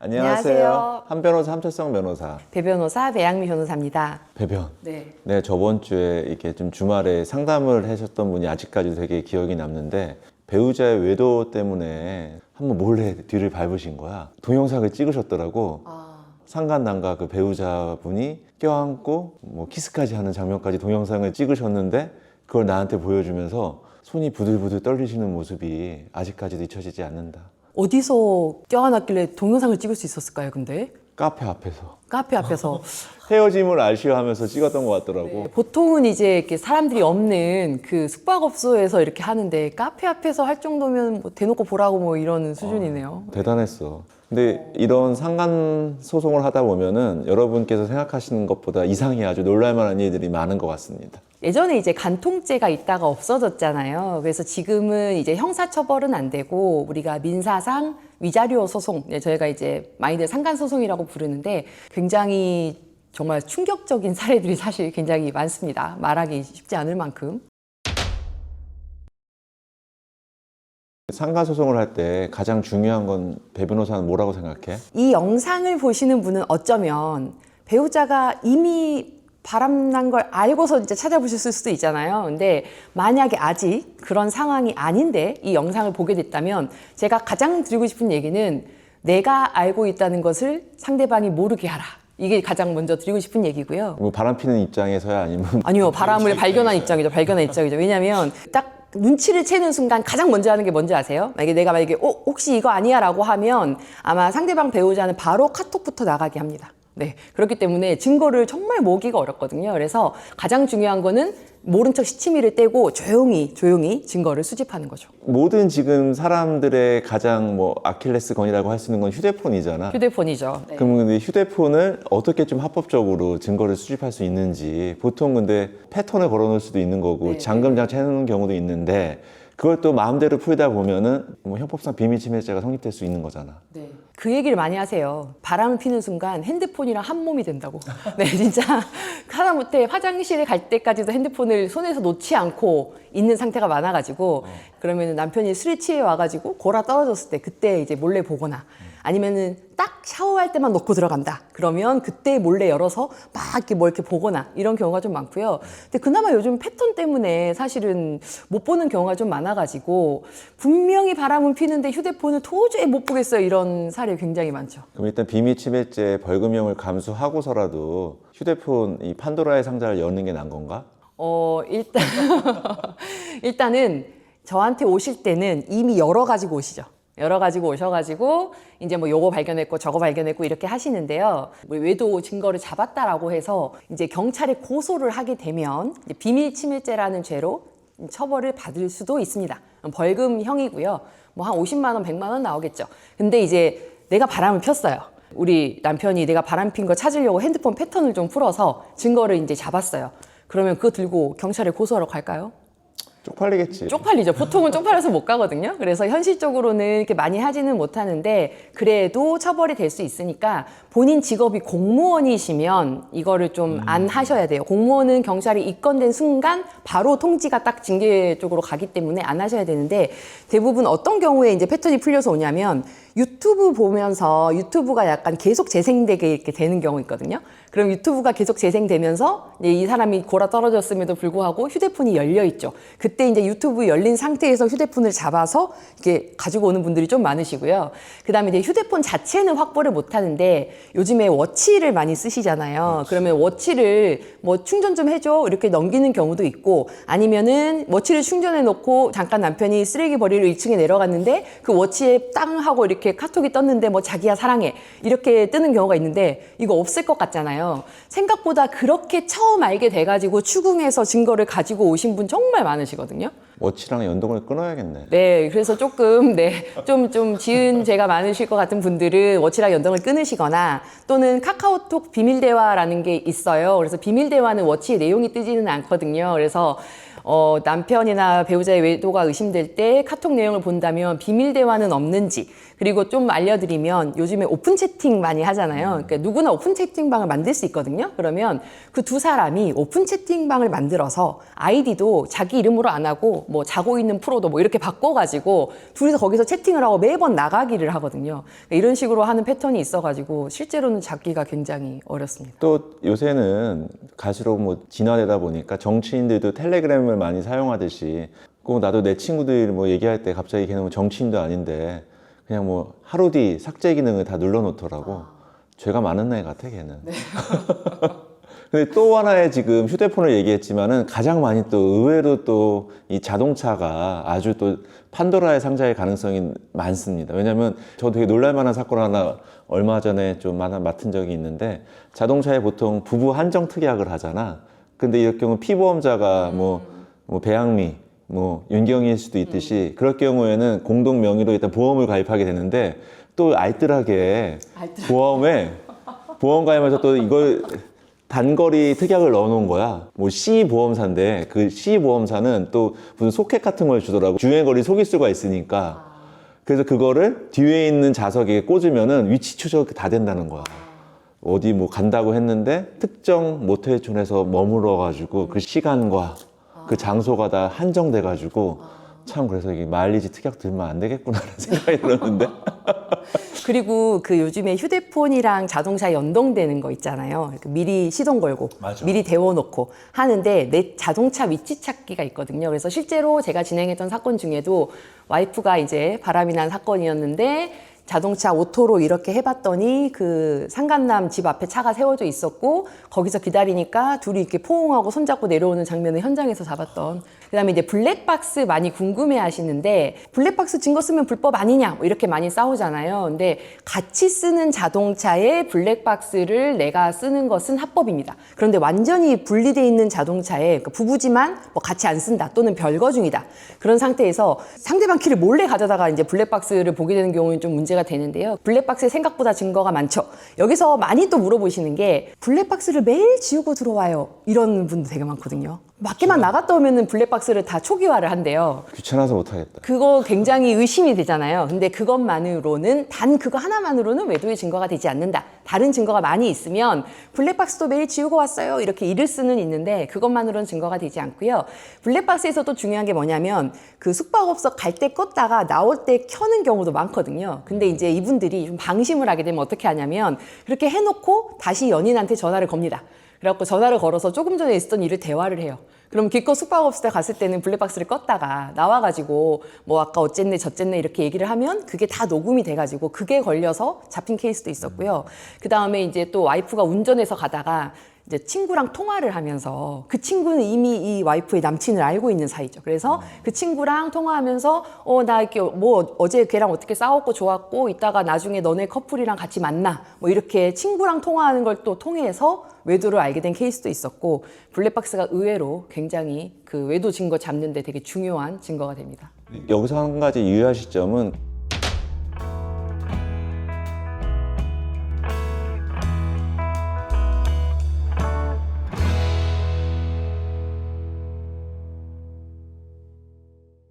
안녕하세요. 한 변호사 함철성 변호사. 배 변호사 배양미 변호사입니다. 배변. 네. 네, 저번 주에 이렇게 좀 주말에 상담을 하셨던 분이 아직까지도 되게 기억이 남는데 배우자의 외도 때문에 한번 몰래 뒤를 밟으신 거야. 동영상을 찍으셨더라고. 상간남과 그 배우자분이 껴안고 뭐 키스까지 하는 장면까지 동영상을 찍으셨는데 그걸 나한테 보여주면서 손이 부들부들 떨리시는 모습이 아직까지도 잊혀지지 않는다. 어디서 껴안았길래 동영상을 찍을 수 있었을까요, 근데? 카페 앞에서. 카페 앞에서. 헤어짐을 아쉬워하면서 찍었던 것 같더라고. 네, 보통은 이제 이렇게 사람들이 없는 그 숙박업소에서 이렇게 하는데 카페 앞에서 할 정도면 뭐 대놓고 보라고 뭐 이런 수준이네요. 대단했어. 근데 이런 상간 소송을 하다 보면은 여러분께서 생각하시는 것보다 이상이 아주 놀랄만한 일들이 많은 것 같습니다. 예전에 이제 간통죄가 있다가 없어졌잖아요. 그래서 지금은 이제 형사처벌은 안 되고 우리가 민사상 위자료 소송, 저희가 이제 많이들 상간소송이라고 부르는데 굉장히 정말 충격적인 사례들이 사실 굉장히 많습니다. 말하기 쉽지 않을 만큼. 상간 소송을 할 때 가장 중요한 건 배 변호사는 뭐라고 생각해? 이 영상을 보시는 분은 어쩌면 배우자가 이미 바람난 걸 알고서 이제 찾아보셨을 수도 있잖아요. 근데 만약에 아직 그런 상황이 아닌데 이 영상을 보게 됐다면 제가 가장 드리고 싶은 얘기는 내가 알고 있다는 것을 상대방이 모르게 하라. 이게 가장 먼저 드리고 싶은 얘기고요. 뭐 바람 피는 입장에서야 아니면 아니요, 바람을 발견한 입장이죠. 발견한 입장이죠. 왜냐하면 딱 눈치를 채는 순간 가장 먼저 하는 게 뭔지 아세요? 만약에 혹시 이거 아니야 라고 하면 아마 상대방 배우자는 바로 카톡부터 나가게 합니다. 네, 그렇기 때문에 증거를 정말 모으기가 어렵거든요. 그래서 가장 중요한 거는 모른 척 시치미를 떼고 조용히 증거를 수집하는 거죠. 모든 지금 사람들의 가장 뭐 아킬레스건이라고 할 수 있는 건 휴대폰이잖아. 휴대폰이죠. 네. 그럼 근데 휴대폰을 어떻게 좀 합법적으로 증거를 수집할 수 있는지 보통 근데 패턴을 걸어놓을 수도 있는 거고 네. 잠금 장치 해놓는 경우도 있는데 그걸 또 마음대로 풀다 보면은 뭐 형법상 비밀침해죄가 성립될 수 있는 거잖아. 네. 그 얘기를 많이 하세요. 바람을 피는 순간 핸드폰이랑 한 몸이 된다고. 네, 진짜 하다못해 화장실에 갈 때까지도 핸드폰을 손에서 놓지 않고 있는 상태가 많아가지고 그러면 남편이 술에 취해 와가지고 골아 떨어졌을 때 그때 이제 몰래 보거나 아니면은 딱 샤워할 때만 넣고 들어간다. 그러면 그때 몰래 열어서 막 이렇게 뭐 이렇게 보거나 이런 경우가 좀 많고요. 근데 그나마 요즘 패턴 때문에 사실은 못 보는 경우가 좀 많아가지고 분명히 바람은 피는데 휴대폰을 도저히 못 보겠어요. 이런 사례 굉장히 많죠. 그럼 일단 비밀침해죄 벌금형을 감수하고서라도 휴대폰 이 판도라의 상자를 여는 게 난 건가? 일단은 저한테 오실 때는 이미 열어가지고 오시죠. 열어가지고 오셔가지고 이제 뭐 요거 발견했고 저거 발견했고 이렇게 하시는데요. 뭐 외도 증거를 잡았다라고 해서 이제 경찰에 고소를 하게 되면 이제 비밀침해죄라는 죄로 처벌을 받을 수도 있습니다. 벌금형이고요. 뭐 한 50만 원, 100만 원 나오겠죠. 근데 이제 내가 바람을 폈어요. 우리 남편이 내가 바람 핀 거 찾으려고 핸드폰 패턴을 좀 풀어서 증거를 이제 잡았어요. 그러면 그거 들고 경찰에 고소하러 갈까요? 쪽팔리겠지. 쪽팔리죠. 보통은 쪽팔려서 못 가거든요. 그래서 현실적으로는 이렇게 많이 하지는 못하는데 그래도 처벌이 될 수 있으니까 본인 직업이 공무원이시면 이거를 좀 안 하셔야 돼요. 공무원은 경찰이 입건된 순간 바로 통지가 딱 징계 쪽으로 가기 때문에 안 하셔야 되는데 대부분 어떤 경우에 이제 패턴이 풀려서 오냐면 유튜브 보면서 유튜브가 약간 계속 재생되게 이렇게 되는 경우 있거든요. 그럼 유튜브가 계속 재생되면서 이제 이 사람이 골아 떨어졌음에도 불구하고 휴대폰이 열려 있죠. 그때 이제 유튜브 열린 상태에서 휴대폰을 잡아서 이렇게 가지고 오는 분들이 좀 많으시고요. 그다음에 이제 휴대폰 자체는 확보를 못 하는데 요즘에 워치를 많이 쓰시잖아요. 그러면 워치를 뭐 충전 좀 해줘 이렇게 넘기는 경우도 있고 아니면은 워치를 충전해 놓고 잠깐 남편이 쓰레기 버리러 1층에 내려갔는데 그 워치에 땅 하고 이렇게 카톡이 떴는데 뭐 자기야 사랑해 이렇게 뜨는 경우가 있는데 이거 없을 것 같잖아요. 생각보다 그렇게 처음 알게 돼가지고 추궁해서 증거를 가지고 오신 분 정말 많으시거든요. 워치랑 연동을 끊어야겠네. 네, 그래서 조금, 좀 지은 죄가 많으실 것 같은 분들은 워치랑 연동을 끊으시거나 또는 카카오톡 비밀대화라는 게 있어요. 그래서 비밀대화는 워치에 내용이 뜨지는 않거든요. 그래서 남편이나 배우자의 외도가 의심될 때 카톡 내용을 본다면 비밀 대화는 없는지 그리고 좀 알려드리면 요즘에 오픈 채팅 많이 하잖아요. 그러니까 누구나 오픈 채팅방을 만들 수 있거든요. 그러면 그 두 사람이 오픈 채팅방을 만들어서 아이디도 자기 이름으로 안 하고 뭐 자고 있는 프로도 뭐 이렇게 바꿔가지고 둘이서 거기서 채팅을 하고 매번 나가기를 하거든요. 그러니까 이런 식으로 하는 패턴이 있어가지고 실제로는 잡기가 굉장히 어렵습니다. 또 요새는 갈수록 뭐 진화되다 보니까 정치인들도 텔레그램을 많이 사용하듯이 꼭 나도 내 친구들이 뭐 얘기할 때 갑자기 걔는 뭐 정치인도 아닌데 그냥 뭐 하루 뒤 삭제 기능을 다 눌러놓더라고. 죄가 많은 애 같아 걔는. 근데 또 하나의 지금 휴대폰을 얘기했지만은 가장 많이 또 의외로 또 이 자동차가 아주 또 판도라의 상자의 가능성이 많습니다. 왜냐면 저 되게 놀랄만한 사건 하나 얼마 전에 좀 맡은 적이 있는데 자동차에 보통 부부 한정 특약을 하잖아. 근데 이럴 경우 피보험자가 뭐 배양미, 뭐 윤경일 수도 있듯이 그럴 경우에는 공동 명의로 일단 보험을 가입하게 되는데 또 알뜰하게 보험 가입해서 또 이걸 단거리 특약을 넣어놓은 거야. 뭐 C 보험사인데 그 C 보험사는 또 무슨 소켓 같은 걸 주더라고. 주행거리 속일 수가 있으니까. 그래서 그거를 뒤에 있는 좌석에 꽂으면은 위치 추적 다 된다는 거야. 어디 뭐 간다고 했는데 특정 모텔촌에서 머물러가지고 그 시간과 그 장소가 다 한정돼가지고 참 그래서 이게 마일리지 특약 들면 안 되겠구나라는 생각이 들었는데. 그리고 그 요즘에 휴대폰이랑 자동차 연동되는 거 있잖아요. 미리 시동 걸고 맞아. 미리 데워놓고 하는데 내 자동차 위치 찾기가 있거든요. 그래서 실제로 제가 진행했던 사건 중에도 와이프가 이제 바람이 난 사건이었는데 자동차 오토로 이렇게 해봤더니 그 상간남 집 앞에 차가 세워져 있었고 거기서 기다리니까 둘이 이렇게 포옹하고 손잡고 내려오는 장면을 현장에서 잡았던. 그다음에 이제 블랙박스 많이 궁금해 하시는데 블랙박스 증거 쓰면 불법 아니냐 뭐 이렇게 많이 싸우잖아요. 근데 같이 쓰는 자동차에 블랙박스를 내가 쓰는 것은 합법입니다. 그런데 완전히 분리되어 있는 자동차에 그러니까 부부지만 뭐 같이 안 쓴다 또는 별거 중이다. 그런 상태에서 상대방 키를 몰래 가져다가 이제 블랙박스를 보게 되는 경우는 좀 문제가 되는데요. 블랙박스에 생각보다 증거가 많죠. 여기서 많이 또 물어보시는 게 블랙박스를 매일 지우고 들어와요. 이런 분도 되게 많거든요. 밖에만 나갔다 오면은 블랙박스를 다 초기화를 한대요. 귀찮아서 못하겠다. 그거 굉장히 의심이 되잖아요. 근데 그것만으로는 단 그거 하나만으로는 외도의 증거가 되지 않는다. 다른 증거가 많이 있으면 블랙박스도 매일 지우고 왔어요. 이렇게 이를 수는 있는데 그것만으로는 증거가 되지 않고요. 블랙박스에서도 중요한 게 뭐냐면 그 숙박업소 갈 때 껐다가 나올 때 켜는 경우도 많거든요. 근데 이제 이분들이 좀 방심을 하게 되면 어떻게 하냐면 그렇게 해놓고 다시 연인한테 전화를 겁니다. 그래갖고 전화를 걸어서 조금 전에 있었던 일을 대화를 해요. 그럼 기껏 숙박업소에 갔을 때는 블랙박스를 껐다가 나와가지고 뭐 아까 어쨌네 저쨌네 이렇게 얘기를 하면 그게 다 녹음이 돼가지고 그게 걸려서 잡힌 케이스도 있었고요. 그 다음에 이제 또 와이프가 운전해서 가다가 이제 친구랑 통화를 하면서 그 친구는 이미 이 와이프의 남친을 알고 있는 사이죠. 그래서 그 친구랑 통화하면서 나 이렇게 뭐 어제 걔랑 어떻게 싸웠고 좋았고 이따가 나중에 너네 커플이랑 같이 만나 뭐 이렇게 친구랑 통화하는 걸 또 통해서 외도를 알게 된 케이스도 있었고 블랙박스가 의외로 굉장히 그 외도 증거 잡는 데 되게 중요한 증거가 됩니다. 여기서 한 가지 유의하실 점은